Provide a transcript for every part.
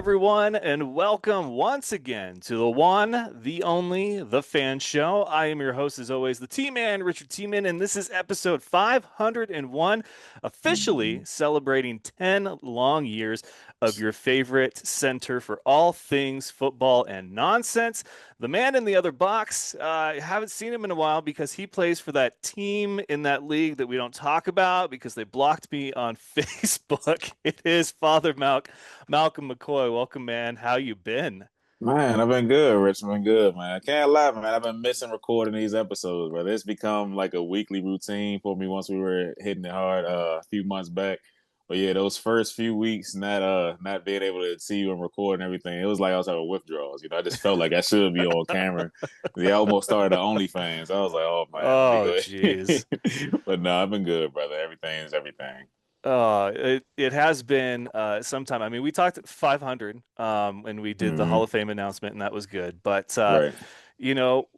everyone, and welcome once again to the one, the only, the Fan Show. I am your host, as always, the T-Man, Richard T-Man, and this is episode 501, officially celebrating 10 long years of your favorite center for all things football and nonsense. The man in the other box, I haven't seen him in a while because he plays for that team in that league that we don't talk about because they blocked me on Facebook. It is Father Malc. Malcolm McCoy, welcome, man. How you been? Man, I've been good, Rich. I've been good, man. I can't lie, man. I've been missing recording these episodes, brother. It's become like a weekly routine for me once we were hitting it hard a few months back. But yeah, those first few weeks, not being able to see you and record and everything, it was like I was having withdrawals. I just felt like I should be on camera. They almost started the OnlyFans. I was like, oh man, let me Oh, go jeez. ahead. But no, I've been good, brother. Everything's everything. It has been some time. I mean, we talked at 500 and we did the Hall Hmm. of Fame announcement, and that was good. But Right. you know,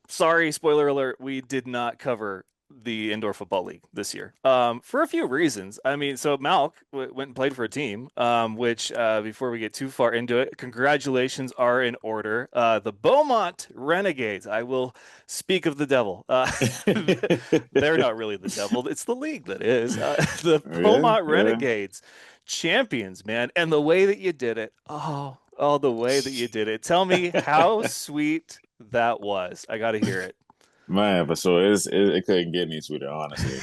sorry, spoiler alert, we did not cover the indoor football league this year for a few reasons. I mean, so Malk went and played for a team, which before we get too far into it, congratulations are in order. The Beaumont Renegades. I will speak of the devil. They're not really the devil. It's the league that is. The Yeah, Beaumont yeah. Renegades, champions, man. And the way that you did it. The way that you did it. Tell me how sweet that was. I got to hear it. Man, for sure, it couldn't get any sweeter, honestly.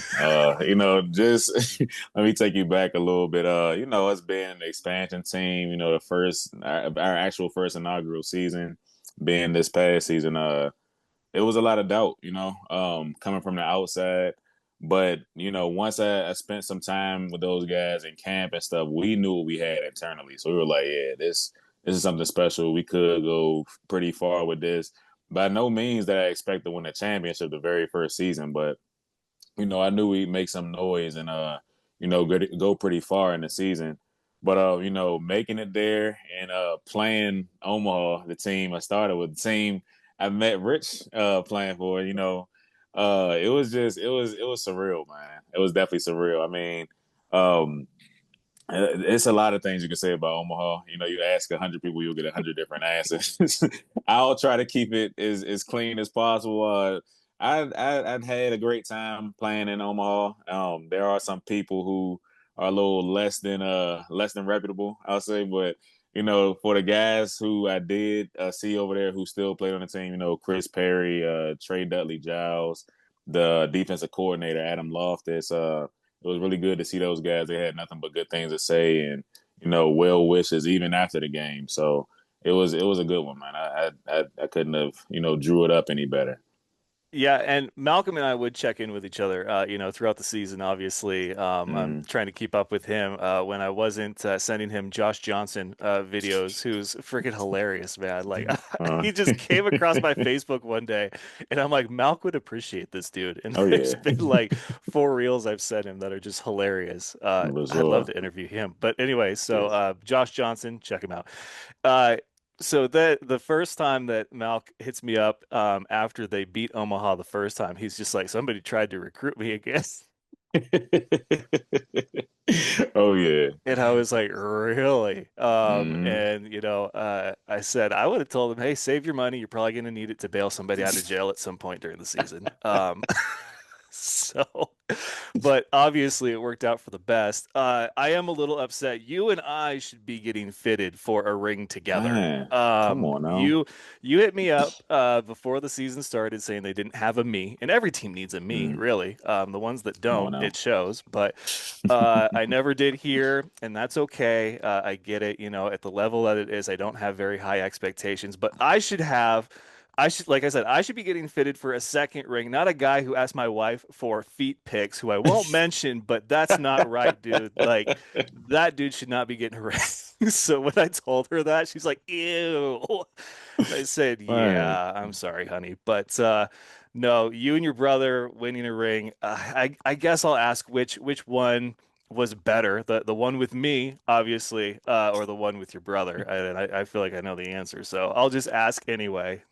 Just let me take you back a little bit. Us being the expansion team, the first our actual first inaugural season being this past season, it was a lot of doubt, coming from the outside. But once I spent some time with those guys in camp and stuff, we knew what we had internally. So we were like, yeah, this is something special. We could go pretty far with this. By no means that I expect to win a championship the very first season, but I knew we'd make some noise and go pretty far in the season. But making it there and playing Omaha, the team I started with, the team I met Rich playing for, it was surreal, man. It was definitely surreal. I mean, um, it's a lot of things you can say about Omaha. You ask 100 people, you'll get 100 different answers. I'll try to keep it as clean as possible. I'd had a great time playing in Omaha. There are some people who are a little less than reputable, I'll say, but for the guys who I did see over there who still played on the team, Chris Perry, Trey Dudley Giles, the defensive coordinator Adam Loftus. It was really good to see those guys. They had nothing but good things to say and well wishes even after the game. So it was a good one, man. I couldn't have drew it up any better. Yeah, and Malcolm and I would check in with each other, throughout the season. Obviously, I'm Mm. trying to keep up with him when I wasn't sending him Josh Johnson videos, who's freaking hilarious, man. Like Uh, he just came across my Facebook one day, and I'm like, Malc would appreciate this dude. And oh there's yeah, been like four reels I've sent him that are just hilarious. for I'd love sure. to interview him. But anyway, so Yeah. Josh Johnson, check him out. Uh, so the first time that Malc hits me up after they beat Omaha the first time, he's just like, somebody tried to recruit me again. Oh yeah. And I was like, really? Hmm. I said, I would have told him, hey, save your money. You're probably going to need it to bail somebody out of jail at some point during the season. So, but obviously it worked out for the best. I am a little upset. You and I should be getting fitted for a ring together. Man, come Um, on now. you you hit me up before the season started saying they didn't have a me, and every team needs a me, Mm, really. The ones that come on don't, now. it shows. But I never did here, and that's okay. I get it. At the level that it is, I don't have very high expectations, but like I said, I should be getting fitted for a second ring, not a guy who asked my wife for feet pics, who I won't mention, but that's not right, dude. Like, that dude should not be getting a ring. So when I told her that, she's like, ew. I said, Man, yeah, I'm sorry, honey. But no, you and your brother winning a ring. I guess I'll ask which one was better, the one with me, obviously, or the one with your brother. And I feel like I know the answer, so I'll just ask anyway.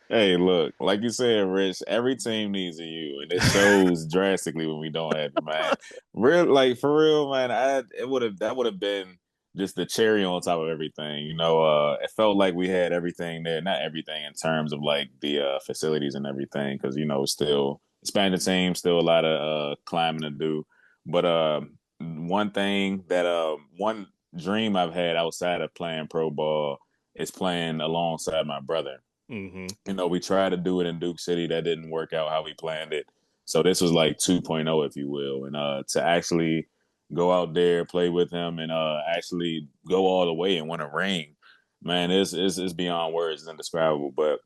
hey, look, like you said, Rich, every team needs a you, and it shows drastically when we don't have you, man. Real, like for real, man. That would have been just the cherry on top of everything. It felt like we had everything there, not everything in terms of like the facilities and everything, because still expanding team, still a lot of climbing to do. But one thing that one dream I've had outside of playing pro ball is playing alongside my brother. Hmm. We tried to do it in Duke City. That didn't work out how we planned it. So this was like 2.0, if you will. And to actually go out there, play with him, and actually go all the way and win a ring, man, it's beyond words. It's indescribable. But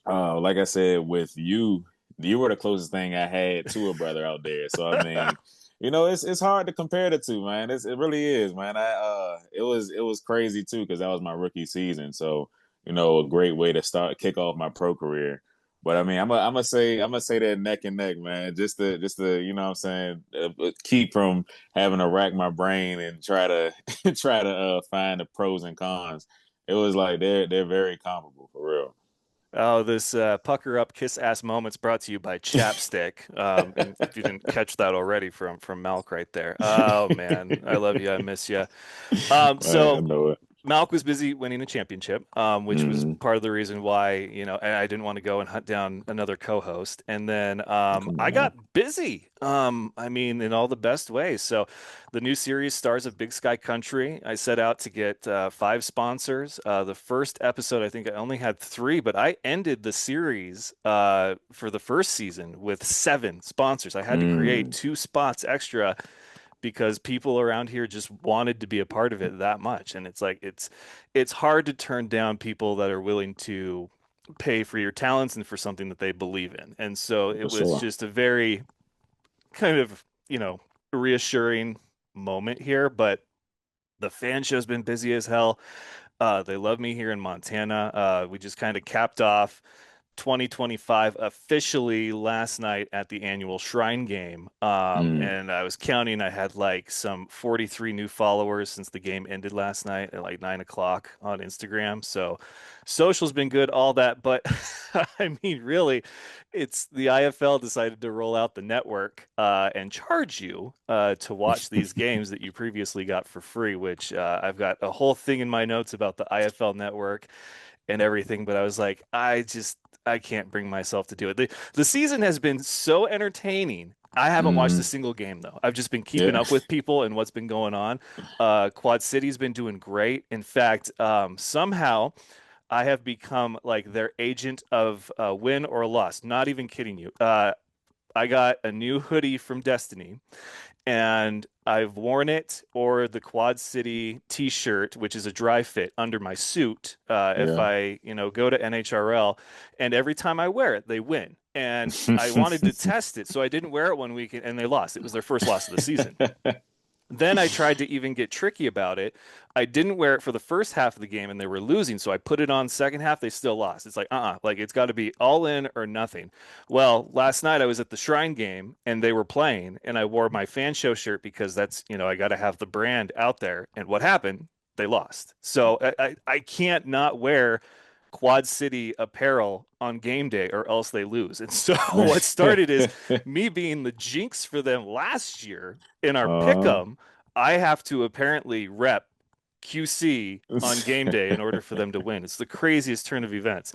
like I said, with you, you were the closest thing I had to a brother out there. So I mean, it's hard to compare the two, man. It really is, man. It was crazy too because that was my rookie season. So a great way to kick off my pro career. But I mean, I'm gonna say that neck and neck, man. Just to what I'm saying, keep from having to rack my brain and try to try to find the pros and cons. It was like they're very comparable for real. Oh, this pucker up kiss ass moments brought to you by Chapstick. And if you didn't catch that already from Malc right there. Oh man, I love you. I miss you. I So know it. Malc was busy winning a championship, which was Mm, part of the reason why, I didn't want to go and hunt down another co-host. And then come I on. got busy. I mean, in all the best ways. So the new series, Stars of Big Sky Country, I set out to get five sponsors. The first episode, I think I only had three, but I ended the series for the first season with seven sponsors. I had to create Mm, two spots extra because people around here just wanted to be a part of it that much. And it's like it's hard to turn down people that are willing to pay for your talents and for something that they believe in. And so for it was sure. just a very kind of, reassuring moment here, but the fan show's been busy as hell. They love me here in Montana. We just kind of capped off 2025 officially last night at the annual Shrine game. Mm, And I was counting, I had like some 43 new followers since the game ended last night at like 9 o'clock on Instagram. So social's been good, all that. But I mean, really, it's the IFL decided to roll out the network and charge you to watch these games that you previously got for free, which I've got a whole thing in my notes about the IFL network and everything, but I was like, I can't bring myself to do it. The season has been so entertaining. I haven't watched a mm, single game though. I've just been keeping yeah. up with people and what's been going on. Quad City's been doing great. In fact, somehow I have become like their agent of win or loss. Not even kidding you. I got a new hoodie from Destiny and I've worn it or the Quad City t-shirt, which is a dry fit under my suit, if Yeah. I, go to NHRL, and every time I wear it, they win. And I wanted to test it, so I didn't wear it one week, and they lost. It was their first loss of the season. Then I tried to even get tricky about it. I didn't wear it for the first half of the game and they were losing, so I put it on second half, they still lost. It's like, like it's got to be all in or nothing. Well, last night I was at the Shrine game and they were playing and I wore my fan show shirt because that's, I got to have the brand out there. And what happened? They lost. So I can't not wear Quad City apparel on game day or else they lose. And so what started is me being the jinx for them last year in our uh, pick'em. I have to apparently rep QC on game day in order for them to win. It's the craziest turn of events.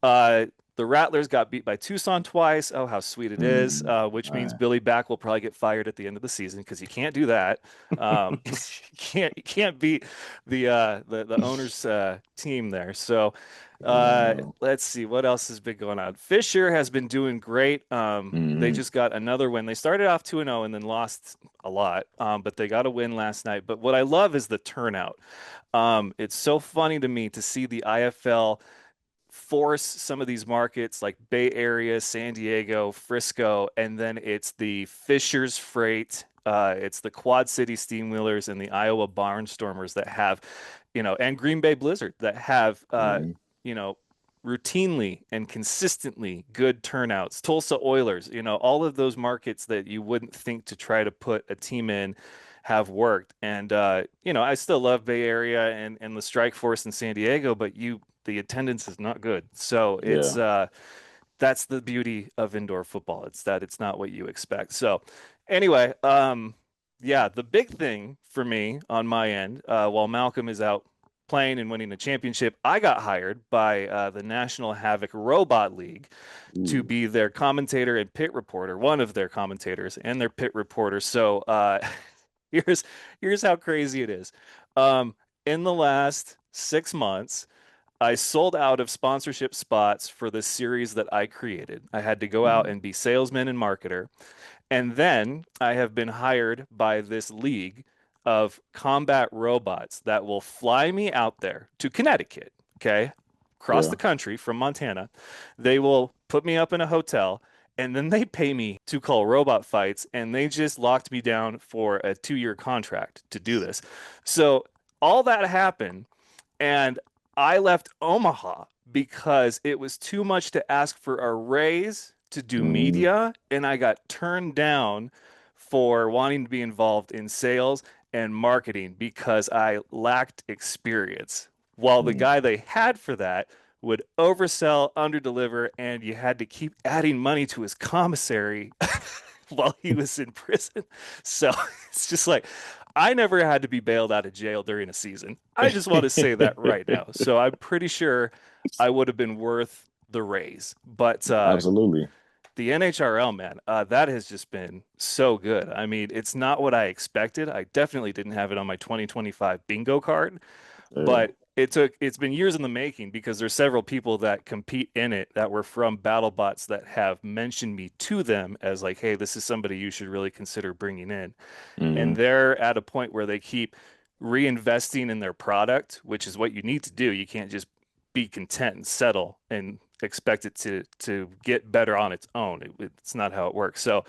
Uh, the Rattlers got beat by Tucson twice. Oh, how sweet it is! mm, Which means uh, Billy Back will probably get fired at the end of the season because you can't do that. You can't beat the owner's team there. So yeah, no. let's see what else has been going on. Fisher has been doing great. They Mm, just got another win. They started off 2-0 and then lost a lot, but they got a win last night. But what I love is the turnout. It's so funny to me to see the IFL force some of these markets like Bay Area, San Diego, Frisco, and then it's the Fisher's Freight, it's the Quad City Steamwheelers and the Iowa Barnstormers that have, and Green Bay Blizzard that have, mm, you know, routinely and consistently good turnouts. Tulsa Oilers, all of those markets that you wouldn't think to try to put a team in have worked. And I still love Bay Area and the Strike Force in San Diego, but the attendance is not good. So it's yeah. that's the beauty of indoor football. It's that it's not what you expect. So anyway, yeah, the big thing for me on my end, while Malcolm is out playing and winning a championship, I got hired by the National Havoc Robot League to Ooh, be their commentator and pit reporter, one of their commentators and their pit reporter. So here's here's how crazy it is. Um, in the last 6 months, I sold out of sponsorship spots for the series that I created. I had to go out mm, and be salesman and marketer. And then I have been hired by this league of combat robots that will fly me out there to Connecticut, okay, across yeah. the country from Montana. They will put me up in a hotel and then they pay me to call robot fights. And they just locked me down for a 2-year contract to do this. So all that happened. And I left Omaha because it was too much to ask for a raise to do Mm, media. And I got turned down for wanting to be involved in sales and marketing because I lacked experience. While the mm. guy they had for that would oversell, underdeliver, and you had to keep adding money to his commissary while he was in prison. So it's just like, I never had to be bailed out of jail during a season. I just want to say that right now. So I'm pretty sure I would have been worth the raise. But Absolutely. the NHRL, man, that has just been so good. I mean, it's not what I expected. I definitely didn't have it on my 2025 bingo card, Yeah. but it's been years in the making because there's several people that compete in it that were from BattleBots that have mentioned me to them as like, hey, this is somebody you should really consider bringing in. And Hmm. they're at a point where they keep reinvesting in their product, which is what you need to do. You can't just be content and settle and expect it to get better on its own. It's not how it works. So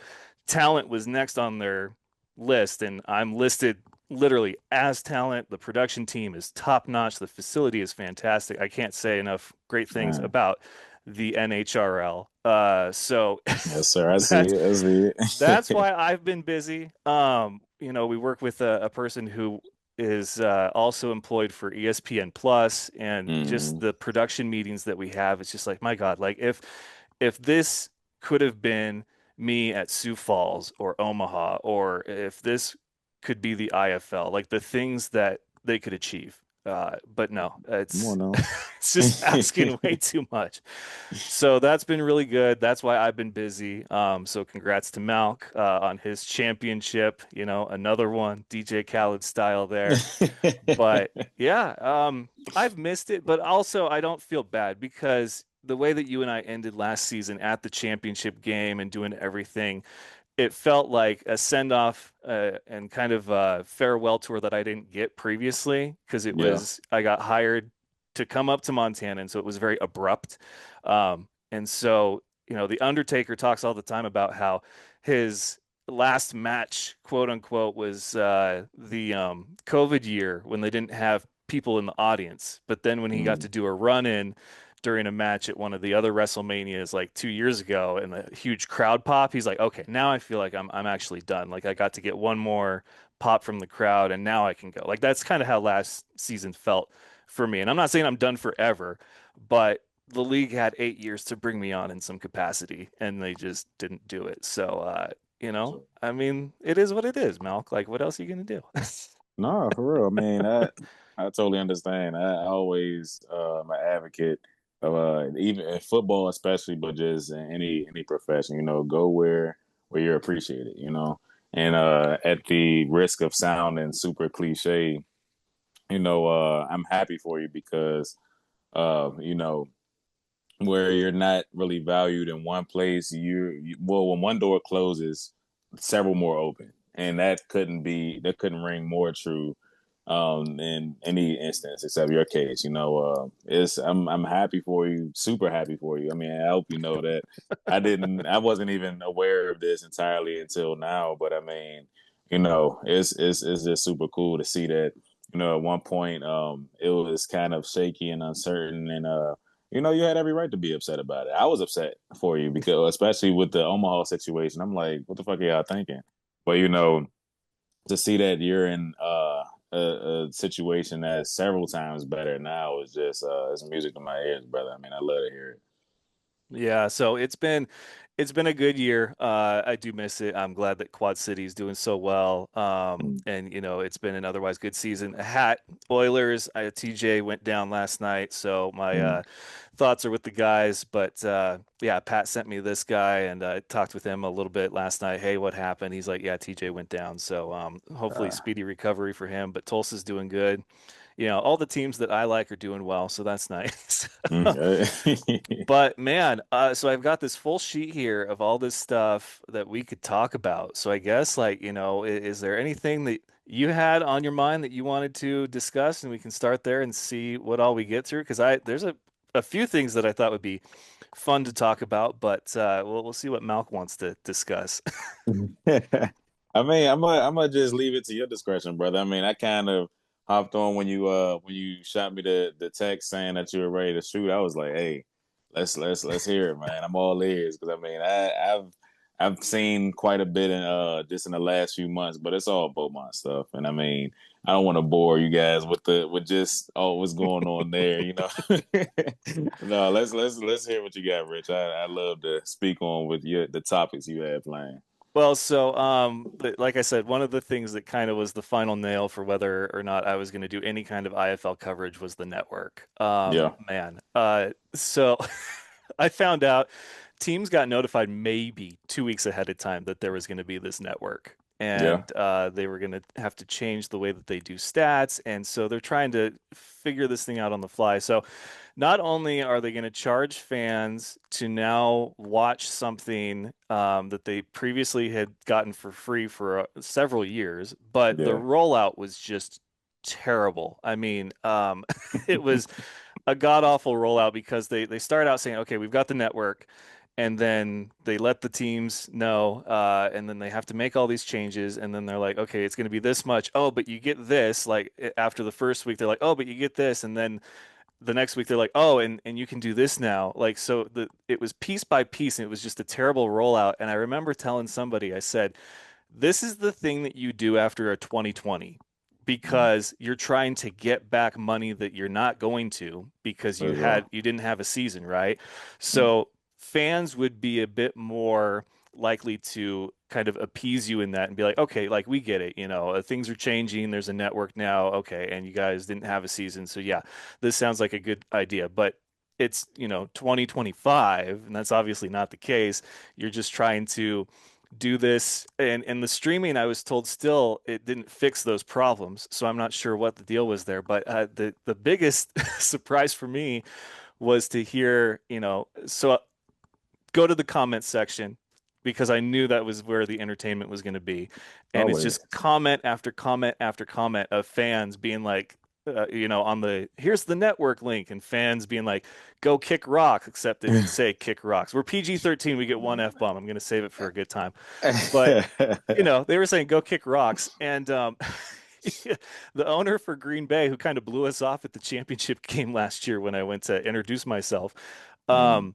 talent was next on their list, and I'm listed literally as talent. The production team is top notch. The facility is fantastic. I can't say enough great things Man. about the NHRL. So Yes, sir. I see that's it. I see that's why I've been busy. We work with a person who is also employed for ESPN Plus, and just it. the production meetings that we have. It's just like, my God, like if this could have been me at Sioux Falls or Omaha, or if this could be the IFL, like the things that they could achieve. But no, Come it's on now. it's just asking way too much. So that's been really good. That's why I've been busy. So congrats to Malc on his championship. Another one, DJ Khaled style there. But yeah, I've missed it, but also I don't feel bad because the way that you and I ended last season at the championship game and doing everything, it felt like a send off and kind of a farewell tour that I didn't get previously because Yeah. I got hired to come up to Montana, and so it was very abrupt. And so, the Undertaker talks all the time about how his last match, quote unquote, was the COVID year when they didn't have people in the audience. But then when he got Mm. to do a run in during a match at one of the other WrestleManias like 2 years ago and a huge crowd pop, he's like, okay, now I feel like I'm actually done. Like I got to get one more pop from the crowd and now I can go. Like that's kind of how last season felt for me. And I'm not saying I'm done forever, but the league had 8 years to bring me on in some capacity and they just didn't do it. So, I mean, it is what it is, Malk. Like, what else are you gonna do? No, for real. I mean, I totally understand. I always am an advocate of even in football, especially, but just in any profession. Go where you're appreciated. And at the risk of sounding super cliche, I'm happy for you because you know where you're not really valued in one place, well, when one door closes, several more open, and that couldn't ring more true in any instance except your case. It's I'm happy for you, super happy for you. I mean, I hope you know that I wasn't even aware of this entirely until now, but I mean, it's just super cool to see that. At one point, it was kind of shaky and uncertain, and you had every right to be upset about it. I was upset for you because, especially with the Omaha situation, I'm like, what the fuck are y'all thinking? But to see that you're in a situation that's several times better now is just it's music to my ears, brother. I mean, I love to hear it. Yeah, so it's been a good year. I do miss it. I'm glad that Quad City is doing so well. Mm, And it's been an otherwise good season. Oilers. TJ went down last night, so my mm. thoughts are with the guys. But yeah, Pat sent me this guy, and I talked with him a little bit last night. Hey, what happened? He's like, yeah, TJ went down. So hopefully Uh, speedy recovery for him. But Tulsa's doing good. All the teams that I like are doing well, so that's nice. mm. But man, so I've got this full sheet here of all this stuff that we could talk about. So I guess, like, is there anything that you had on your mind that you wanted to discuss, and we can start there and see what all we get through? Because there's a few things that I thought would be fun to talk about, but we'll see what Malc wants to discuss. I mean, I'm gonna just leave it to your discretion, brother. I mean, I kind of hopped on when you shot me the text saying that you were ready to shoot. I was like, hey, let's hear it, man. I'm all ears because I mean, I've seen quite a bit in just in the last few months, but it's all Beaumont stuff, and I mean, I don't want to bore you guys with just what's going on there, you know. No, let's hear what you got, Rich. I love to speak on with the topics you have planned. Well, so like I said, one of the things that kind of was the final nail for whether or not I was going to do any kind of IFL coverage was the network. Yeah, Man, so I found out teams got notified maybe 2 weeks ahead of time that there was going to be this network, yeah. and they were going to have to change the way that they do stats, and so they're trying to figure this thing out on the fly. So not only are they going to charge fans to now watch something that they previously had gotten for free for several years, but the Yeah. rollout was just terrible. I mean, it was a god awful rollout because they start out saying, okay, we've got the network, and then they let the teams know, and then they have to make all these changes, and then they're like, okay, it's going to be this much. Oh, but you get this. Like after the first week, they're like, oh, but you get this, and then the next week they're like, oh, and you can do this now. Like so, it was piece by piece, and it was just a terrible rollout. And I remember telling somebody, I said, this is the thing that you do after a 2020 Mm, because you're trying to get back money that you're not going to because there you go. you didn't have a season, right? Mm, So fans would be a bit more likely to kind of appease you in that and be like, okay, like we get it, things are changing, there's a network now, okay, and you guys didn't have a season, so yeah, this sounds like a good idea, but it's 2025 and that's obviously not the case. You're just trying to do this, and the streaming, I was told, still it didn't fix those problems, so I'm not sure what the deal was there, but the biggest surprise for me was to hear, so go to the comments section because I knew that was where the entertainment was going to be. And it's always. just comment after comment after comment of fans being like, on the here's the network link, and fans being like, go kick rocks, except they didn't say kick rocks. We're PG-13, we get one F bomb. I'm going to save it for a good time. But, they were saying go kick rocks. And the owner for Green Bay, who kind of blew us off at the championship game last year when I went to introduce myself, Mm,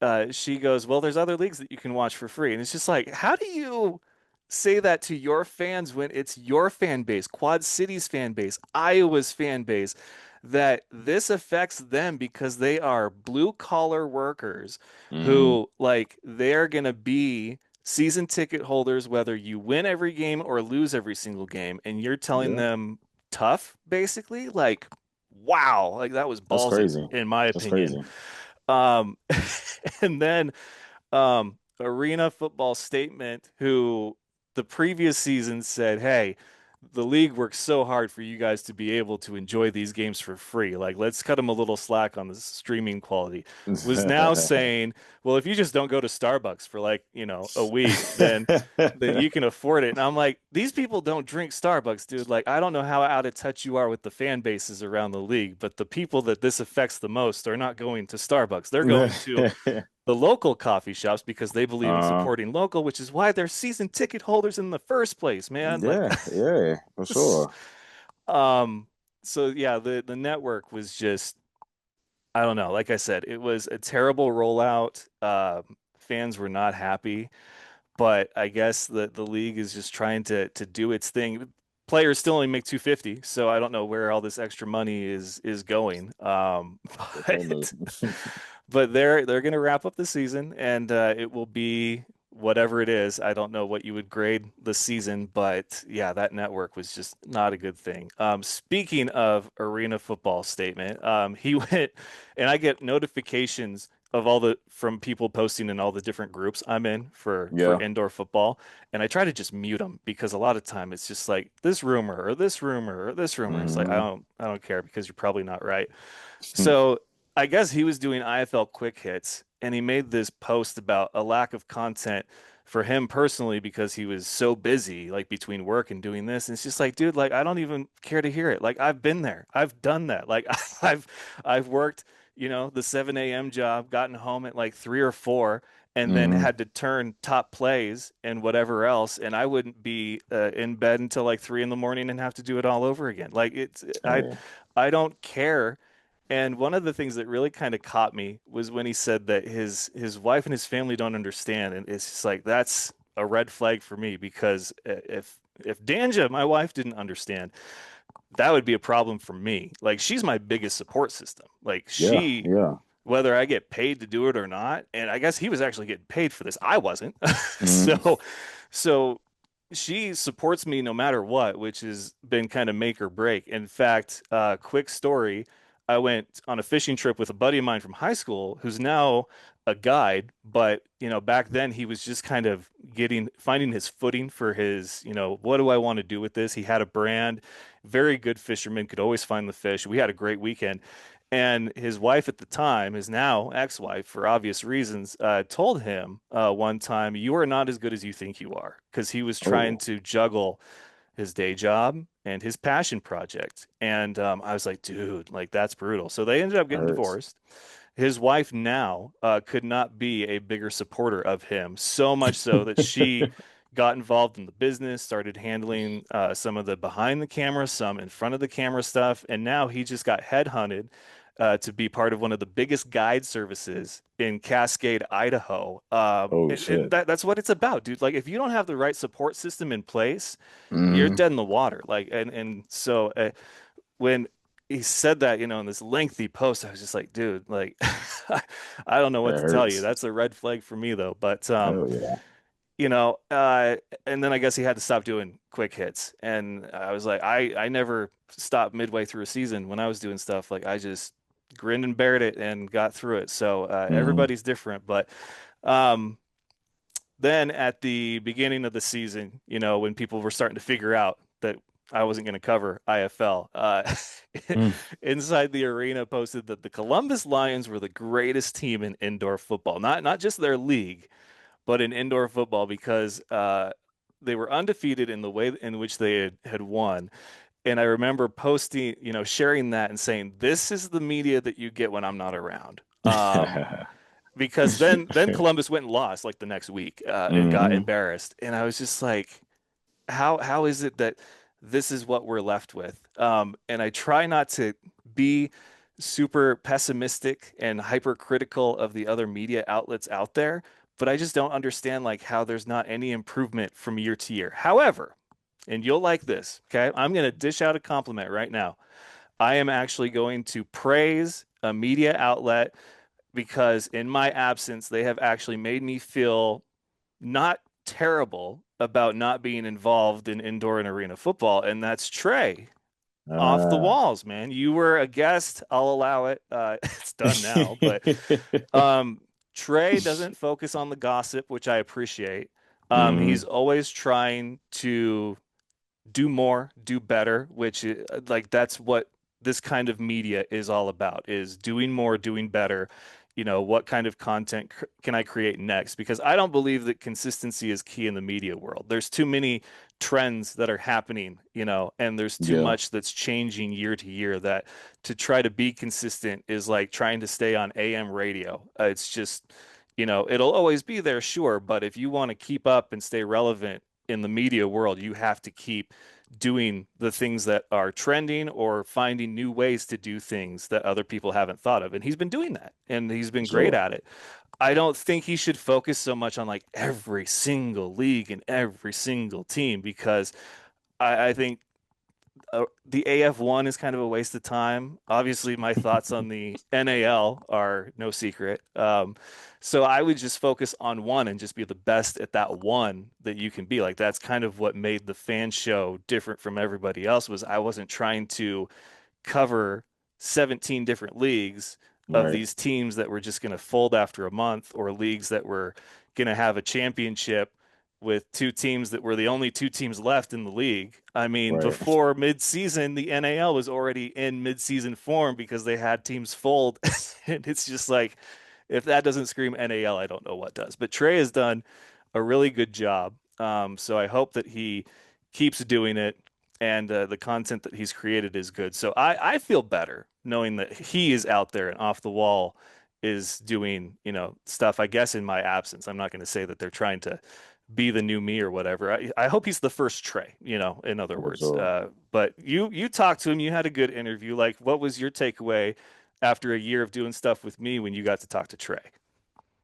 um, she goes, well, there's other leagues that you can watch for free. And it's just like, how do you say that to your fans when it's your fan base, Quad Cities fan base, Iowa's fan base, that this affects them because they are blue collar workers mm, who, like, they're going to be season ticket holders, whether you win every game or lose every single game. And you're telling yeah, them tough, basically? Like, wow, like that was that's ballsy, crazy. in my That's opinion. crazy. Um, and then Arena Football Statement, who the previous season said, "Hey, the league works so hard for you guys to be able to enjoy these games for free. Like, let's cut them a little slack on the streaming quality." Was now saying, "Well, if you just don't go to Starbucks for like, a week, then you can afford it." And I'm like, these people don't drink Starbucks, dude. Like, I don't know how out of touch you are with the fan bases around the league, but the people that this affects the most are not going to Starbucks. They're going to the local coffee shops because they believe in uh, supporting local, which is why they're season ticket holders in the first place, man. Like, yeah, yeah, for sure. um, so yeah, the network was just, I don't know. Like I said, it was a terrible rollout. Fans were not happy, but I guess the league is just trying to do its thing. Players still only make 250, so I don't know where all this extra money is going. Definitely. But but they're going to wrap up the season, and it will be whatever it is. I don't know what you would grade the season, but yeah, that network was just not a good thing. Speaking of arena football statement, he went, and I get notifications of all the from people posting in all the different groups I'm in for Yeah. indoor football, and I try to just mute them because a lot of time it's just like this rumor or this rumor or this rumor. It's like Hmm. I don't care because you're probably not right. So I guess he was doing IFL quick hits and he made this post about a lack of content for him personally because he was so busy, like between work and doing this. And it's just like, dude, like I don't even care to hear it. Like I've been there. I've done that. Like I've I've worked, the 7 a.m. job, gotten home at like 3 or 4, and then Hmm. had to turn top plays and whatever else. And I wouldn't be in bed until like 3 in the morning and have to do it all over again. Like Hey. I don't care. And one of the things that really kind of caught me was when he said that his wife and his family don't understand, and it's just like that's a red flag for me because if Danja, my wife, didn't understand, that would be a problem for me. Like she's my biggest support system. Like Yeah. she, Yeah. whether I get paid to do it or not, and I guess he was actually getting paid for this. I wasn't. Hmm. So she supports me no matter what, which has been kind of make or break. In fact, quick story, I went on a fishing trip with a buddy of mine from high school who's now a guide, but back then he was just kind of finding his footing for his, what do I want to do with this? He had a brand, very good fisherman, could always find the fish. We had a great weekend. And his wife at the time, his now ex-wife, for obvious reasons, told him one time, "You are not as good as you think you are," because he was trying Oh, to juggle his day job and his passion project. And I was like, dude, like that's brutal. So they ended up that getting hurts. divorced. His wife now could not be a bigger supporter of him, so much so that she got involved in the business, started handling some of the behind the camera, some in front of the camera stuff, and now he just got headhunted to be part of one of the biggest guide services in Cascade, Idaho. Oh And shit. that's what it's about, dude. Like if you don't have the right support system in place, you're Hmm. dead in the water. Like and so when he said that, in this lengthy post, I was just like, dude, like, I don't know what That to tell you. hurts. That's a red flag for me, though. But, Hell yeah. you know, uh, and then I guess he had to stop doing quick hits. And I was like, I never stopped midway through a season when I was doing stuff. Like, I just grinned and bared it and got through it. So, Hmm. everybody's different. But, um, then at the beginning of the season, when people were starting to figure out that I wasn't going to cover IFL, Inside the Arena posted that the Columbus Lions were the greatest team in indoor football, not just their league, but in indoor football because they were undefeated in the way in which they had won. And I remember posting, sharing that and saying, "This is the media that you get when I'm not around." Because then Columbus went and lost like the next week and got Hmm. embarrassed, and I was just like, how is it that this is what we're left with? And I try not to be super pessimistic and hypercritical of the other media outlets out there, but I just don't understand like how there's not any improvement from year to year. However, and you'll like this, okay? I'm going to dish out a compliment right now. I am actually going to praise a media outlet because in my absence, they have actually made me feel not terrible about not being involved in indoor and arena football, and that's Trey. Off the Ah. walls, man. You were a guest. I'll allow it. It's done now, but um, Trey doesn't focus on the gossip, which I appreciate. He's Hmm. always trying to do more, do better, which like that's what this kind of media is all about, is doing more, doing better. What kind of content can I create next? Because I don't believe that consistency is key in the media world. There's too many trends that are happening, and there's too Yeah. much that's changing year to year that to try to be consistent is like trying to stay on AM radio. It's just, it'll always be there, sure, but if you want to keep up and stay relevant in the media world, you have to keep doing the things that are trending or finding new ways to do things that other people haven't thought of. And he's been doing that and he's For been great sure. at it. I don't think he should focus so much on like every single league and every single team because I think the AF1 is kind of a waste of time. Obviously, my thoughts on the NAL are no secret. So I would just focus on one and just be the best at that one that you can be. Like that's kind of what made the fan show different from everybody else was I wasn't trying to cover 17 different leagues of Right, these teams that were just going to fold after a month or leagues that were going to have a championship with two teams that were the only two teams left in the league. I mean, right, before midseason, the NAL was already in midseason form because they had teams fold. And it's just like, if that doesn't scream NAL, I don't know what does. But Trey has done a really good job. So I hope that he keeps doing it and the content that he's created is good. So I feel better knowing that he is out there and off the wall is doing, stuff, I guess, in my absence. I'm not going to say that they're trying to be the new me or whatever. I hope he's the first Trey, in other for words. sure. But you talked to him, you had a good interview. Like, what was your takeaway after a year of doing stuff with me when you got to talk to Trey?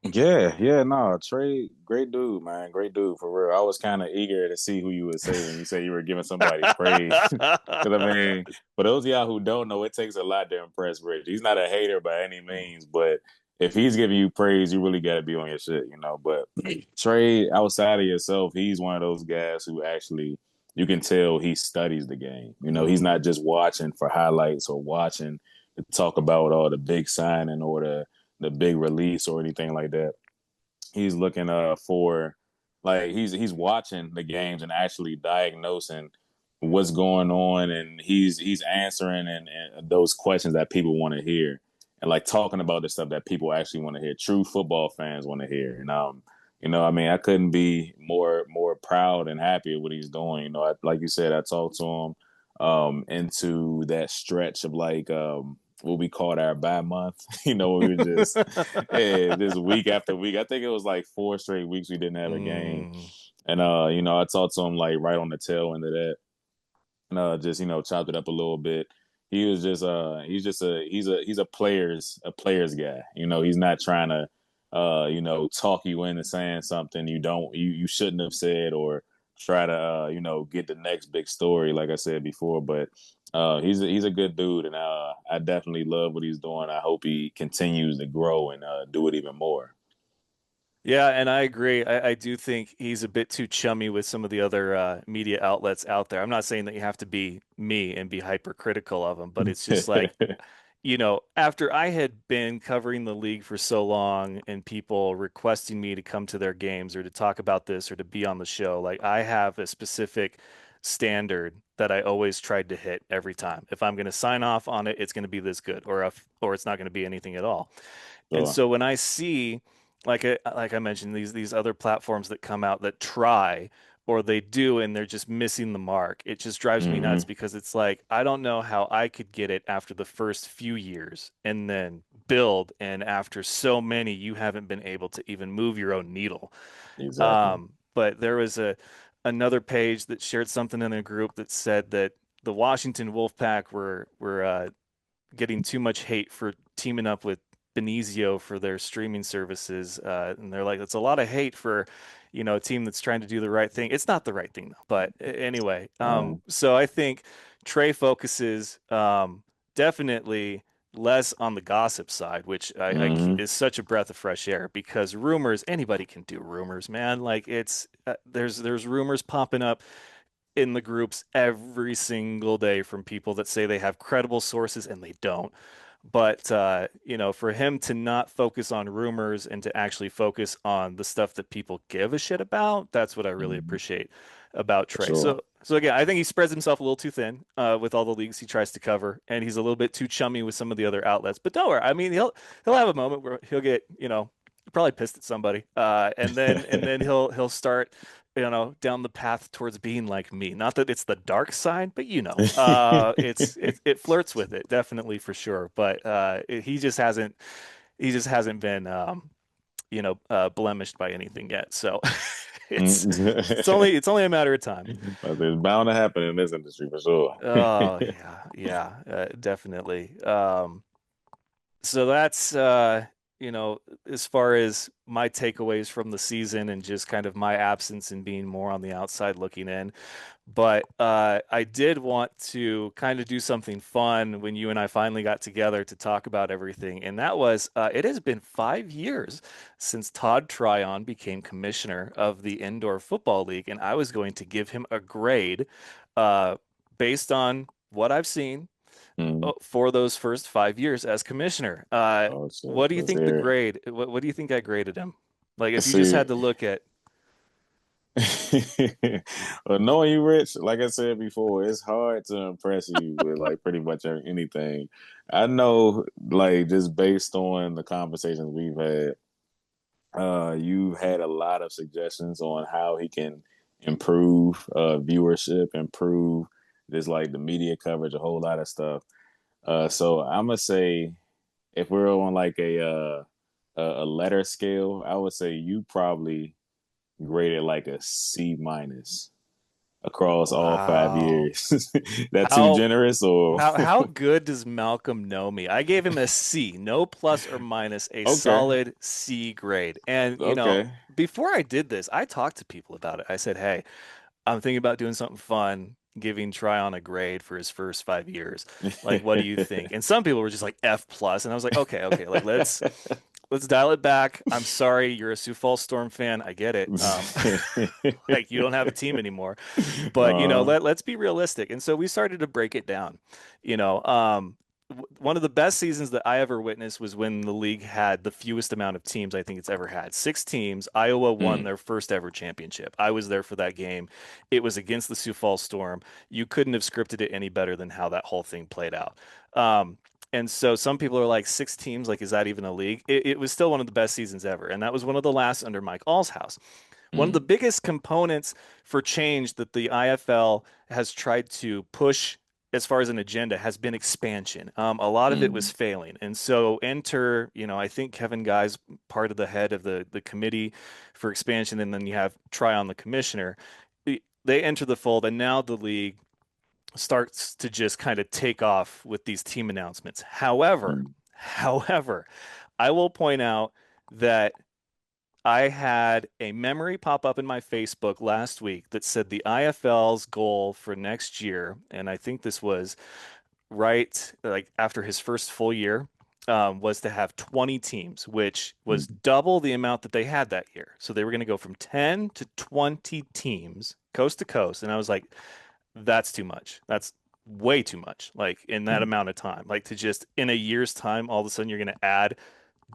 Yeah, yeah, no, Trey, great dude, man, great dude for real. I was kind of eager to see who you would say when you say you were giving somebody praise. Because I mean, for those of y'all who don't know, it takes a lot to impress Rich. He's not a hater by any means, but if he's giving you praise, you really got to be on your shit, you know. But Trey, outside of yourself, he's one of those guys who actually you can tell he studies the game. You know, he's Mm. not just watching for highlights or watching to talk about all the big signing or the big release or anything like that. He's looking for like he's watching the games and actually diagnosing what's going on, and he's answering and those questions that people want to hear, and like talking about the stuff that people actually want to hear. True football fans want to hear, and I mean, I couldn't be more proud and happy with what he's doing. Like you said, I talked to him into that stretch of like what we called our bye month. We were just this week after week. I think it was like 4 straight weeks we didn't have a game. Mm. And I talked to him like right on the tail end of that. And just, chopped it up a little bit. He was just he's a player's guy. He's not trying to talk you into saying something you shouldn't have said, or try to get the next big story, like I said before. But he's a good dude, and I definitely love what he's doing. I hope he continues to grow and do it even more. Yeah, and I agree. I do think he's a bit too chummy with some of the other media outlets out there. I'm not saying that you have to be me and be hypercritical of him, but it's just like, after I had been covering the league for so long and people requesting me to come to their games or to talk about this or to be on the show, like I have a specific standard that I always tried to hit every time. If I'm going to sign off on it, it's going to be this good, or it's not going to be anything at all. And Sure. so when I see, like I mentioned, these other platforms that come out that try or they do and they're just missing the mark, it just drives me nuts Hmm. because it's like I don't know how I could get it after the first few years and then build, and after so many, you haven't been able to even move your own needle. Exactly. But there was another page that shared something in a group that said that the Washington Wolfpack were getting too much hate for teaming up with Benizio for their streaming services. And they're like, it's a lot of hate for, a team that's trying to do the right thing. It's not the right thing though. But anyway, Um, so I think Trey focuses definitely less on the gossip side, which hmm is such a breath of fresh air because rumors, anybody can do rumors, man. Like there's rumors popping up in the groups every single day from people that say they have credible sources and they don't. But for him to not focus on rumors and to actually focus on the stuff that people give a shit about, that's what I really hmm appreciate about For Trey. sure. So again, I think he spreads himself a little too thin with all the leagues he tries to cover, and he's a little bit too chummy with some of the other outlets. But don't worry, I mean he'll have a moment where he'll get probably pissed at somebody, and then he'll start down the path towards being like me. Not that it's the dark side, but it flirts with it definitely for sure. But he just hasn't been blemished by anything yet. So it's it's only it's only a matter of time. But it's bound to happen in this industry for sure. Oh yeah, yeah, definitely. So that's as far as my takeaways from the season and just kind of my absence and being more on the outside looking in. But I did want to kind of do something fun when you and I finally got together to talk about everything. And that was it has been 5 years since Todd Tryon became commissioner of the Indoor Football League. And I was going to give him a grade uh, based on what I've seen Mm. for those first 5 years as commissioner. Oh shit. What do you Let's think the hear it. grade? What do you think I graded him? Like if Let's you just see. had to look at, Well, knowing you, Rich, like I said before, it's hard to impress you with like pretty much anything. I know, like just based on the conversations we've had, you've had a lot of suggestions on how he can improve viewership, improve just like the media coverage, a whole lot of stuff. So I'm gonna say if we're on like a letter scale, I would say you probably graded like a C minus across all five wow. years. That too How generous or how good does Malcolm know me? I gave him a C, no plus or minus, a okay, solid C grade. And okay. before I did this, I talked to people about it. I said, "Hey, I'm thinking about doing something fun, giving Tryon a grade for his first 5 years. Like, what do you think?" And some people were just like F plus, and I was like, "Okay, okay, like let's dial it back. I'm sorry, you're a Sioux Falls Storm fan. I get it. Like you don't have a team anymore." But uh, let's be realistic. And so we started to break it down. One of the best seasons that I ever witnessed was when the league had the fewest amount of teams I think it's ever had. 6 teams. Iowa won mm, their first ever championship. I was there for that game. It was against the Sioux Falls Storm. You couldn't have scripted it any better than how that whole thing played out. Um, and so some people are like 6 teams, like, is that even a league? It was still one of the best seasons ever. And that was one of the last under Mike Allshouse. One of the mm, biggest components for change that the IFL has tried to push as far as an agenda has been expansion. A lot of it was mm, failing. And so enter, I think Kevin Guy's part of the head of the committee for expansion, and then you have Tryon, the commissioner. They enter the fold, and now the league starts to just kind of take off with these team announcements. However, I will point out that I had a memory pop up in my Facebook last week that said the IFL's goal for next year, and I think this was right like after his first full year, was to have 20 teams, which was mm, double the amount that they had that year. So they were going to go from 10 to 20 teams coast to coast. And I was like, that's too much. That's way too much, like in that mm, amount of time. Like to just in a year's time, all of a sudden you're going to add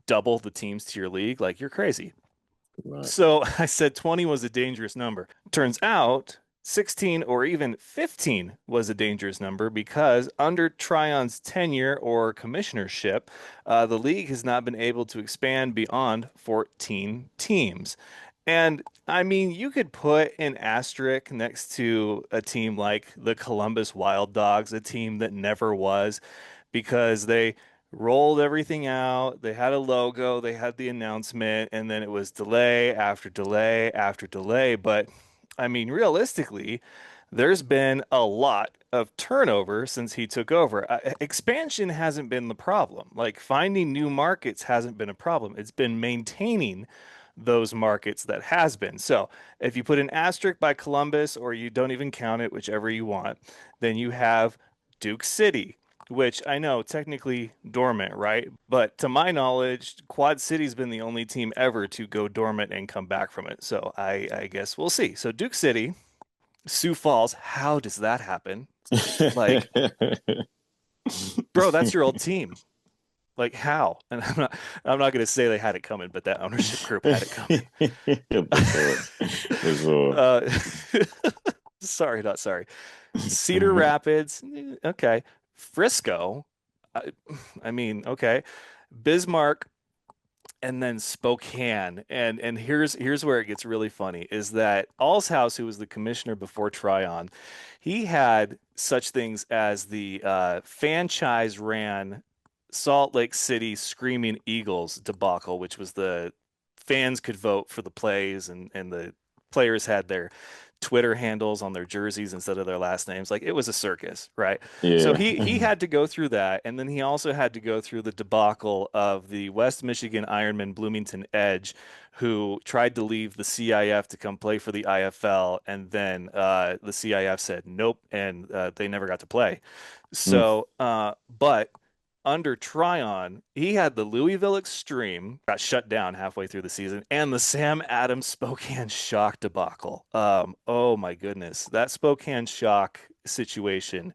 double the teams to your league. Like you're crazy. right. So I said 20 was a dangerous number. Turns out 16 or even 15 was a dangerous number because under Tryon's tenure or commissionership, the league has not been able to expand beyond 14 teams. And I mean, you could put an asterisk next to a team like the Columbus Wild Dogs, a team that never was, because they rolled everything out. They had a logo, they had the announcement, and then it was delay after delay after delay. But I mean, realistically, there's been a lot of turnover since he took over. Expansion hasn't been the problem. Like finding new markets hasn't been a problem. It's been maintaining those markets that has been. So if you put an asterisk by Columbus or you don't even count it, whichever you want, then you have Duke City, which I know technically dormant, right? But to my knowledge, Quad City's been the only team ever to go dormant and come back from it. So I guess we'll see. So Duke City, Sioux Falls, how does that happen? Like, bro, that's your old team. Like how? And I'm not going to say they had it coming, but that ownership group had it coming. For sure. For sure. uh, sorry, not sorry. Cedar Rapids, okay. Frisco, I, I mean, okay. Bismarck, and then Spokane. And here's where it gets really funny is that Allshouse, who was the commissioner before Tryon, he had such things as the franchise ran Salt Lake City Screaming Eagles debacle, which was the fans could vote for the plays and the players had their Twitter handles on their jerseys instead of their last names. Like it was a circus, right? So Yeah. he had to go through that, and then he also had to go through the debacle of the West Michigan Ironman Bloomington Edge, who tried to leave the CIF to come play for the IFL, and then the CIF said nope, and they never got to play. Mm. So, but under Tryon, he had the Louisville Extreme, got shut down halfway through the season, and the Sam Adams Spokane Shock debacle. Oh my goodness, that Spokane Shock situation,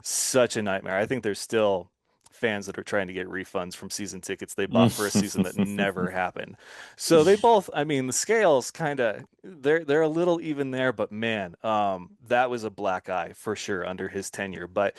such a nightmare. I think there's still fans that are trying to get refunds from season tickets they bought for a season that never happened. So they both, I mean, the scales kind of they're a little even there, but man, that was a black eye for sure under his tenure. But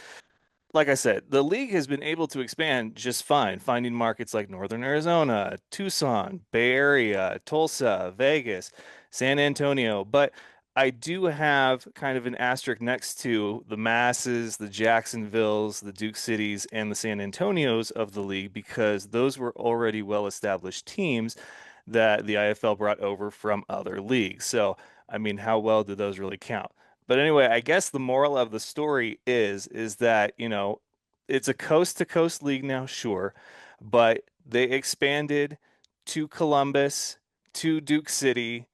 like I said, the league has been able to expand just fine, finding markets like Northern Arizona, Tucson, Bay Area, Tulsa, Vegas, San Antonio. But I do have kind of an asterisk next to the Masses, the Jacksonvilles, the Duke Cities, and the San Antonios of the league because those were already well-established teams that the IFL brought over from other leagues. So, I mean, how well do those really count? But anyway, I guess the moral of the story is that, it's a coast to coast league now, sure, but they expanded to Columbus, to Duke City,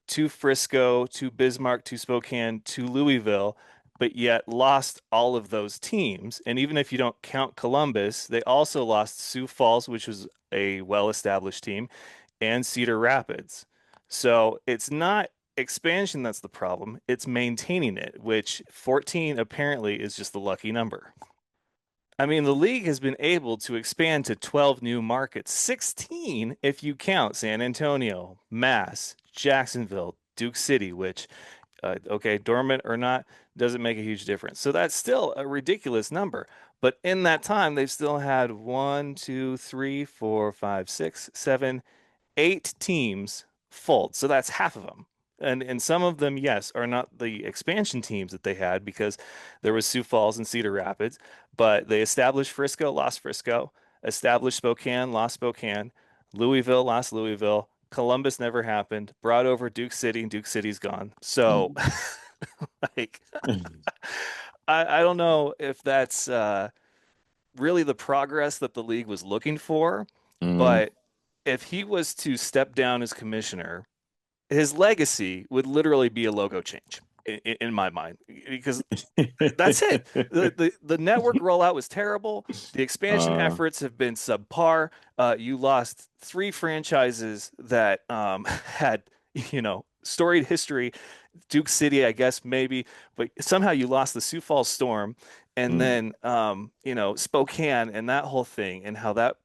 to Frisco, to Bismarck, to Spokane, to Louisville, but yet lost all of those teams. And even if you don't count Columbus, they also lost Sioux Falls, which was a well-established team, and Cedar Rapids. So it's not expansion that's the problem, it's maintaining it, which 14 apparently is just the lucky number. I mean, the league has been able to expand to 12 new markets, 16 if you count San Antonio, Mass, Jacksonville, Duke City, which, okay, dormant or not, doesn't make a huge difference. So that's still a ridiculous number. But in that time, they've still had one, two, three, four, five, six, seven, 8 teams fold. So that's half of them. And some of them, yes, are not the expansion teams that they had because there was Sioux Falls and Cedar Rapids, but they established Frisco, lost Frisco, established Spokane, lost Spokane, Louisville, lost Louisville, Columbus never happened, brought over Duke City, and Duke City's gone. So, Mm. like, I don't know if that's really the progress that the league was looking for, Mm. but if he was to step down as commissioner, his legacy would literally be a logo change in my mind because that's it. The network rollout was terrible. The expansion uh, efforts have been subpar. You lost 3 franchises that had, storied history. Duke City, I guess maybe, but somehow you lost the Sioux Falls Storm, and mm. then Spokane and that whole thing, and how that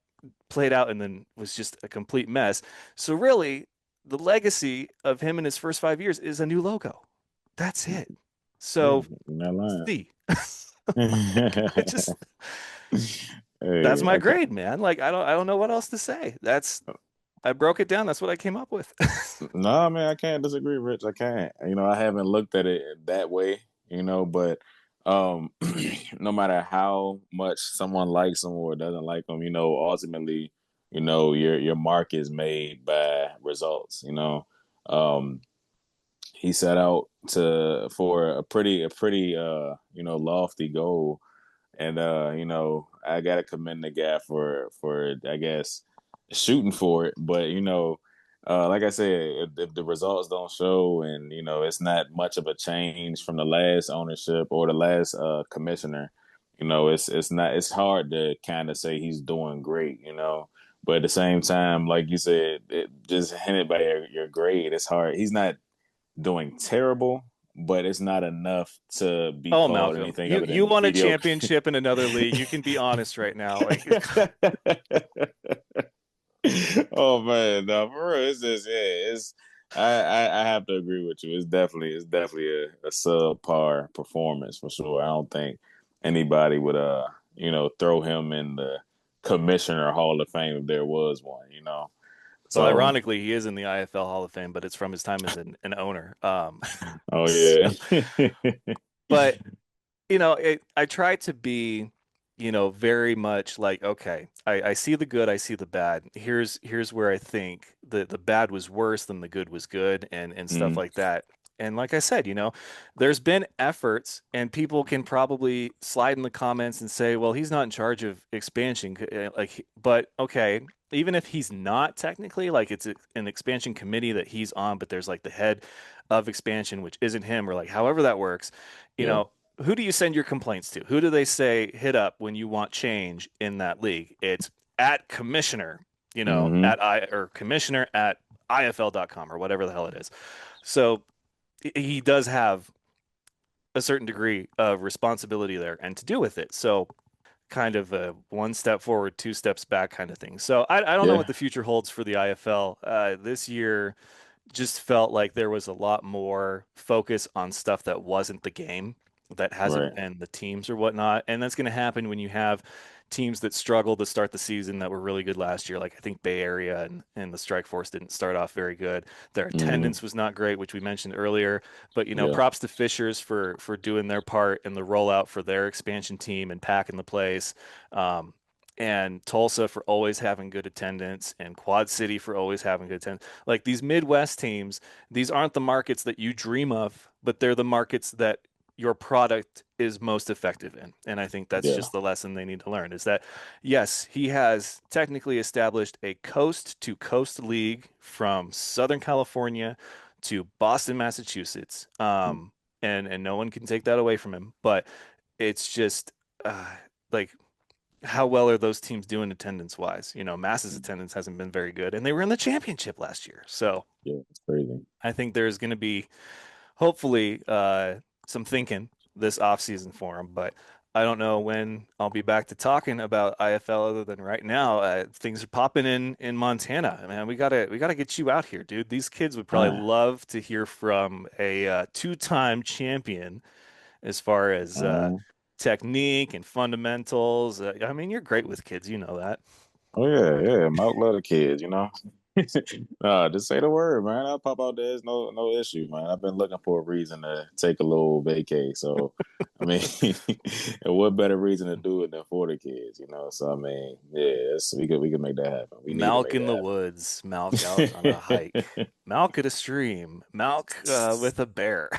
played out, and then was just a complete mess. So really, the legacy of him in his first 5 years is a new logo. That's it. Hey, So you're not lying. C. I Hey, just that's my I can't. grade, man. Like I don't know what else to say. I broke it down. That's what I came up with. No, man, I can't disagree, Rich. I can't. I haven't looked at it that way, but um no matter how much someone likes them or doesn't like them, ultimately, your mark is made by results, Um he set out to for a pretty lofty goal, and I gotta commend the guy for I guess shooting for it. But like I said, if the results don't show, and it's not much of a change from the last ownership or the last commissioner, it's hard to kind of say he's doing great, But at the same time, like you said, just hinted by your grade, it's hard. He's not doing terrible, but it's not enough to be Oh, called Malcolm, anything you other you than won a mediocre. championship in another league. You can be honest right now. Like, Oh man, no, for real, it's just it's I have to agree with you. It's definitely a subpar performance for sure. I don't think anybody would throw him in the commissioner Hall of Fame if there was one. well, So ironically, he is in the IFL Hall of Fame, but it's from his time as an owner. oh So, yeah. but I try to be, very much like, okay, I see the good, I see the bad. Here's where I think the bad was worse than the good was good, and stuff Mm, like that. And like I said, there's been efforts, and people can probably slide in the comments and say, well, he's not in charge of expansion. But okay, even if he's not technically, like an expansion committee that he's on, but there's like the head of expansion, which isn't him, or like however that works, you Yeah. know, who do you send your complaints to? Who do they say hit up when you want change in that league? It's at commissioner, Hmm. or commissioner at ifl.com or whatever the hell it is. So he does have a certain degree of responsibility there and to do with it. So kind of a one step forward, two steps back kind of thing. So I don't know what Yeah. the future holds for the IFL. This year just felt like there was a lot more focus on stuff that wasn't the game, that hasn't Right. been the teams or whatnot. And that's going to happen when you have teams that struggle to start the season that were really good last year. Like I think Bay Area and the Strike Force didn't start off very good. Their Hmm. attendance was not great, which we mentioned earlier. But Yeah. props to Fishers for doing their part in the rollout for their expansion team and packing the place. Um, and Tulsa for always having good attendance, and Quad City for always having good attendance. Like these Midwest teams, these aren't the markets that you dream of, but they're the markets that your product is most effective in. And I think that's Yeah. just the lesson they need to learn is that, yes, he has technically established a coast to coast league from Southern California to Boston, Massachusetts. And no one can take that away from him. But it's just uh, like, how well are those teams doing attendance wise? Mass's attendance hasn't been very good, and they were in the championship last year. So Yeah. It's crazy. I think there's going to be hopefully some thinking this offseason for him, but I don't know when I'll be back to talking about IFL other than right now. Things are popping in Montana. Man, we gotta get you out here, dude. These kids would probably Uh, love to hear from a two-time champion as far as uh, technique and fundamentals. I mean, you're great with kids, you know that. oh yeah, yeah. Malc love the kids, you know. Just say the word, man. I'll pop out there. It's no issue, man. I've been looking for a reason to take a little vacay. So, I mean, and what better reason to do it than for the kids, you know? So, I mean, yeah, we could make that happen. We need to Malc make in the that woods, Malc out on a hike, happen. Malc at a stream, Malc with a bear.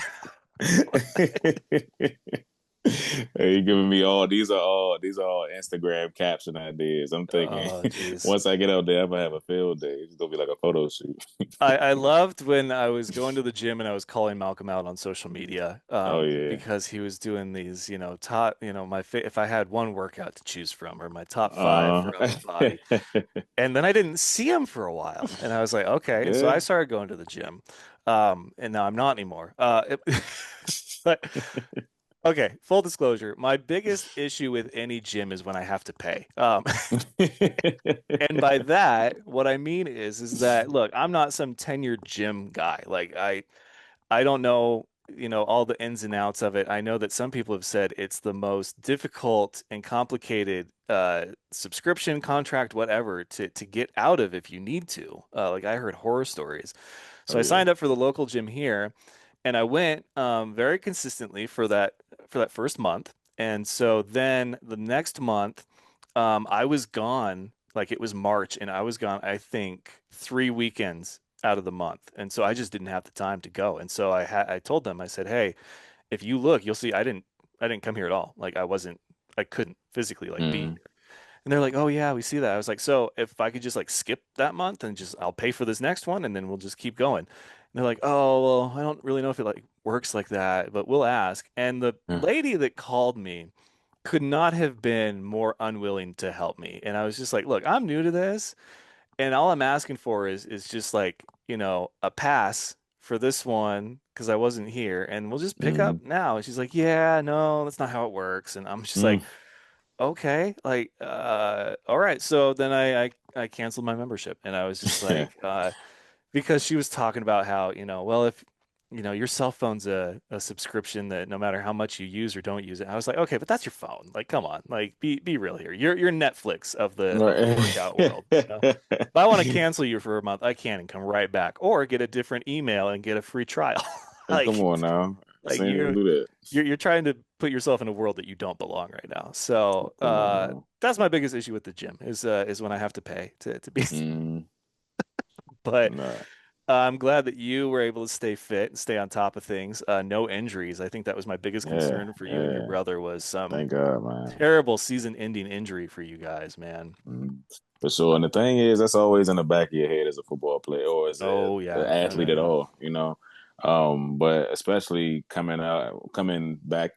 Hey, you giving me all Instagram caption ideas. I'm thinking Oh, geez. once I get out there, I'm gonna have a field day. It's gonna be like a photo shoot. I loved when I was going to the gym and I was calling Malcolm out on social media Oh yeah. because he was doing these, top, if I had one workout to choose from or my top five Uh, for upper body. And then I didn't see him for a while. And I was like, okay. And so I yeah. started going to the gym. And now I'm not anymore. But okay, full disclosure, my biggest issue with any gym is when I have to pay. And by that, what I mean is that look, I'm not some tenured gym guy. Like I don't know, all the ins and outs of it. I know that some people have said it's the most difficult and complicated subscription contract, whatever, to get out of if you need to. Like I heard horror stories. Oh So I yeah. signed up for the local gym here, and I went very consistently for that first month. And so then the next month, I was gone. Like it was March, and I was gone, I think, 3 weekends out of the month. And so I just didn't have the time to go. And so I told them, I said, "Hey, if you look, you'll see I didn't come here at all. Like I couldn't physically like be Mm, here." And they're like, "Oh yeah, we see that." I was like, "So if I could just like skip that month and just I'll pay for this next one and then we'll just keep going." And they're like, "Oh, well, I don't really know if it like works like that, but we'll ask." And the yeah. lady that called me could not have been more unwilling to help me. And I was just like, "Look, I'm new to this. And all I'm asking for is just like, a pass for this one because I wasn't here and we'll just pick Mm, up now." And she's like, "Yeah, no, that's not how it works." And I'm just mm. like, "Okay, like all right." So then I canceled my membership and I was just like because she was talking about how, well, if your cell phone's a subscription that no matter how much you use or don't use it. I was like, okay, but that's your phone. Like, come on, like be real here. You're Netflix of the workout world. If I want to cancel you for a month, I can and come right back, or get a different email and get a free trial. Come like on now. like Saying you can do that. you're trying to put yourself in a world that you don't belong right now. So Come on now. that's my biggest issue with the gym is when I have to pay to be. Mm, But nah. I'm glad that you were able to stay fit and stay on top of things. No injuries. I think that was my biggest Yeah, concern for you and your yeah. brother was some Thank God, man. terrible season-ending injury for you guys, man. Mhm. For sure. And the thing is, that's always in the back of your head as a football player or as Oh an yeah, no, athlete no, at no. all, you know. But especially coming back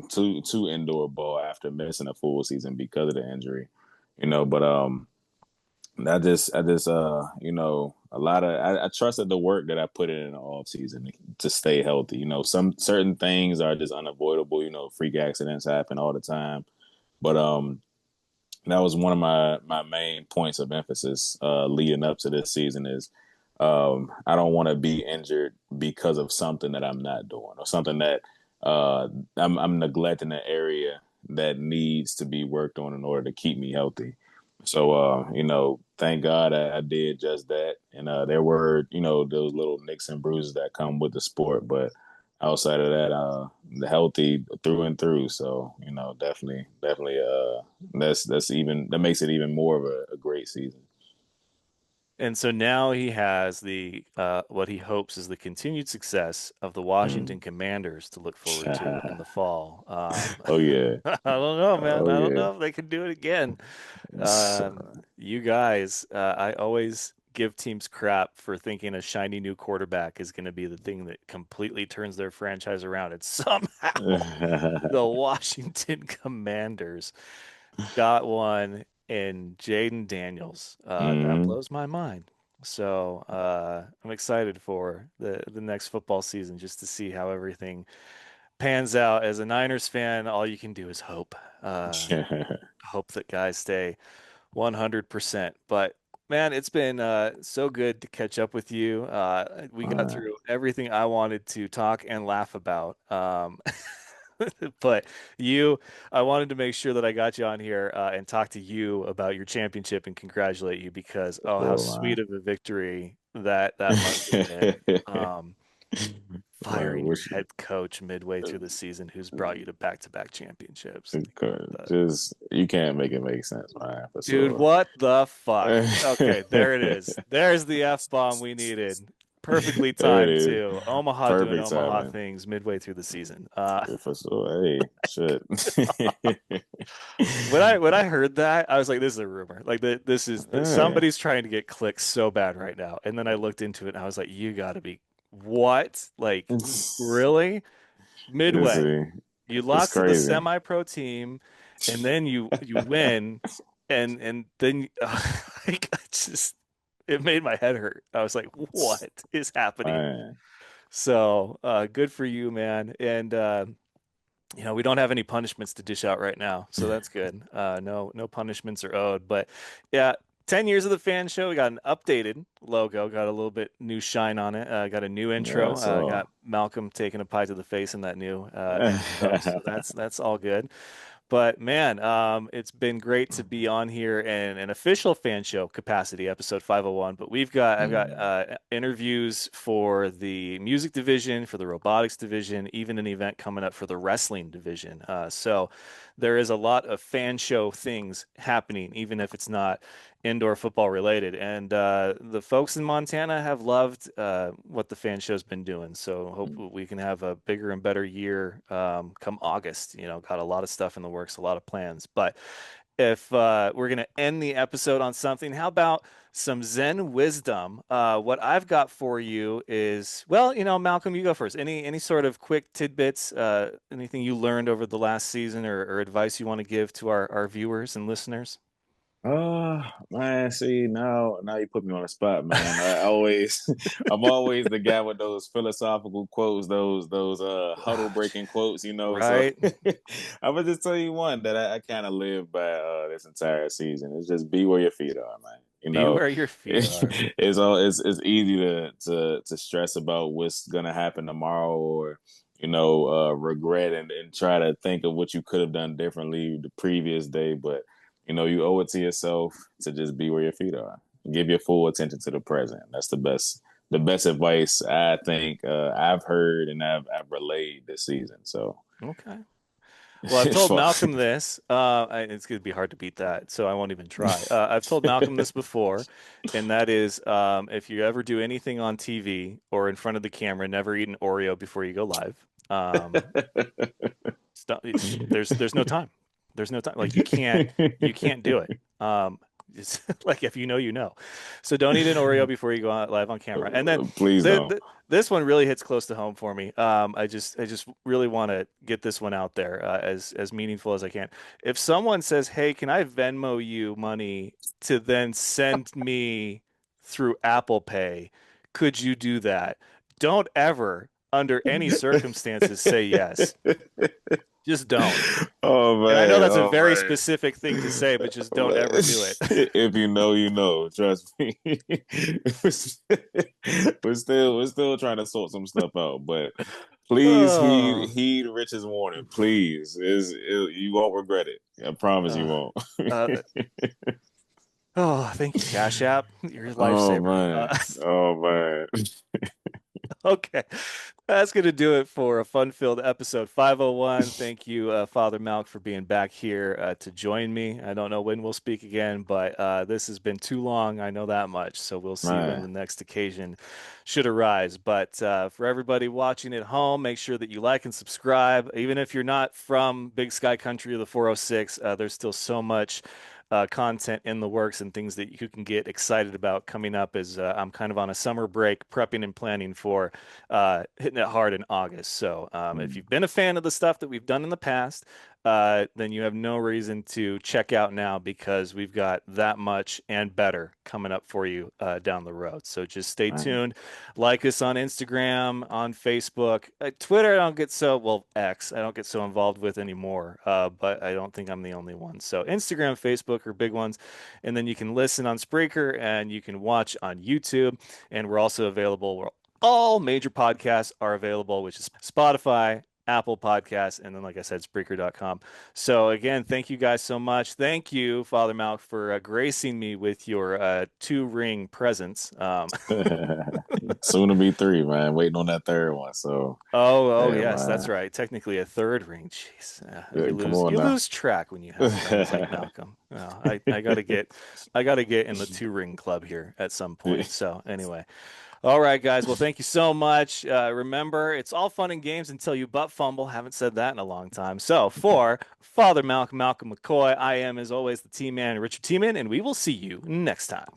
to indoor ball after missing a full season because of the injury, you know. But a lot of I trusted the work that I put in the off season to stay healthy. You know, some certain things are just unavoidable. You know, freak accidents happen all the time, but that was one of my main points of emphasis leading up to this season is I don't want to be injured because of something that I'm not doing or something that uh, I'm neglecting an area that needs to be worked on in order to keep me healthy. So thank God I did just that, and there were those little nicks and bruises that come with the sport, but outside of that, the healthy through and through. So definitely, that makes it even more of a great season. And so now he has the what he hopes is the continued success of the Washington Mm. Commanders to look forward to in the fall. Oh yeah, I don't know, man. oh I don't yeah. know if they can do it again. You guys, I always give teams crap for thinking a shiny new quarterback is going to be the thing that completely turns their franchise around. It's somehow the Washington Commanders got one in Jaden Daniels. That Hmm. blows my mind. So I'm excited for the next football season just to see how everything pans out. As a Niners fan, all you can do is hope. Hope that guys stay 100%. But man, it's been so good to catch up with you. We got Fine. through everything I wanted to talk and laugh about. But I wanted to make sure that I got you on here and talk to you about your championship and congratulate you because oh, how Sure, sweet of a victory that must have been. man. Man, Firing your wish head coach midway through the season, who's brought you to back-to-back championships. just you can't make it make sense, man, for Dude, sure. what the fuck? Okay, there it is. There's the F bomb we needed. Perfectly There it timed is. too. Omaha doing Perfect Omaha timing. things midway through the season. For sure. Hey, shit. When I heard that, I was like, "This is a rumor. Like this is Yeah. somebody's trying to get clicks so bad right now." And then I looked into it, and I was like, "You got to be what? Like really? Midway? See, You it's lost to the crazy. semi-pro team, and then you win, and then like, I just it made my head hurt. I was like, what is happening? Man. So good for you, man. And we don't have any punishments to dish out right now, so that's good. No punishments are owed. But yeah, 10 years of the fan show. We got an updated logo, got a little bit new shine on it. Got a new Yeah, intro. so Got Malcolm taking a pie to the face in that new intro. So that's all good. But man, it's been great to be on here in an official fan show capacity, episode 501. But I've got mm, interviews for the music division, for the robotics division, even an event coming up for the wrestling division. So there is a lot of fan show things happening, even if it's not indoor football related. And the folks in Montana have loved what the fan show's been doing. So hope we can have a bigger and better year come August. Got a lot of stuff in the works, a lot of plans. But if we're going to end the episode on something, how about some Zen wisdom? What I've got for you is, well, Malcolm, you go first. Any sort of quick tidbits, anything you learned over the last season or advice you want to give to our viewers and listeners? man, see now you put me on the spot, man. I always I'm always the guy with those philosophical quotes, those huddle Oh, breaking quotes, So right? I would just tell you one that I kind of live by this entire season. It's just be where your feet are, man. Be where your feet are. It's easy to stress about what's gonna happen tomorrow or regret and try to think of what you could have done differently the previous day, but you owe it to yourself to just be where your feet are. Give your full attention to the present. That's the best advice I think I've heard and I've relayed this season. So Okay. Well, I've told Fuck. Malcolm this. It's going to be hard to beat that, so I won't even try. I've told Malcolm this before, and that is, if you ever do anything on TV or in front of the camera, never eat an Oreo before you go live. Um, there's no time. There's no time. Like you can't do it. It's like if you know, you know. So don't eat an Oreo before you go out live on camera. And then Please the, don't. the this one really hits close to home for me. I just really want to get this one out there as meaningful as I can. If someone says, "Hey, can I Venmo you money to then send me through Apple Pay? Could you do that?" Don't ever, under any circumstances, say yes. Just don't. Oh And I know man, that's a oh very man. specific thing to say, but just don't ever do it. If you know, you know. Trust me. We're still trying to sort some stuff out, but please heed Oh, heed Rich's warning. Please, you won't regret it. I promise you uh, won't. uh, oh, thank you, Cash App. You're a Oh lifesaver. man, oh man. Okay. That's going to do it for a fun-filled episode 501. Thank you, Father Malc, for being back here to join me. I don't know when we'll speak again, but this has been too long. I know that much. So we'll see when the Man, next occasion should arise. But for everybody watching at home, make sure that you like and subscribe. Even if you're not from Big Sky Country or the 406, there's still so much content in the works and things that you can get excited about coming up as I'm kind of on a summer break, prepping and planning for hitting it hard in August. So if you've been a fan of the stuff that we've done in the past, then you have no reason to check out now because we've got that much and better coming up for you down the road. So just stay man. tuned. Like us on Instagram, on Facebook, Twitter. I don't get so well X. I don't get so involved with anymore. But I don't think I'm the only one. So Instagram, Facebook are big ones, and then you can listen on Spreaker and you can watch on YouTube. And we're also available. We're all major podcasts are available, which is Spotify, Apple Podcasts, and then, like I said, Spreaker.com. So, again, thank you guys so much. Thank you, Father Malc, for gracing me with your two-ring presence. Soon to be three, man. Waiting on that third one. So, Oh, hey, yes, that's man. right. Technically, a third ring. Jeez, Yeah, you come lose on you now. lose track when you have friends like Malcolm. I gotta get in the two-ring club here at some point. So, anyway. All right, guys. Well, thank you so much. Remember, it's all fun and games until you butt fumble. Haven't said that in a long time. So, for Father Malcolm McCoy, I am, as always, the team man, Richard Teeman, and we will see you next time.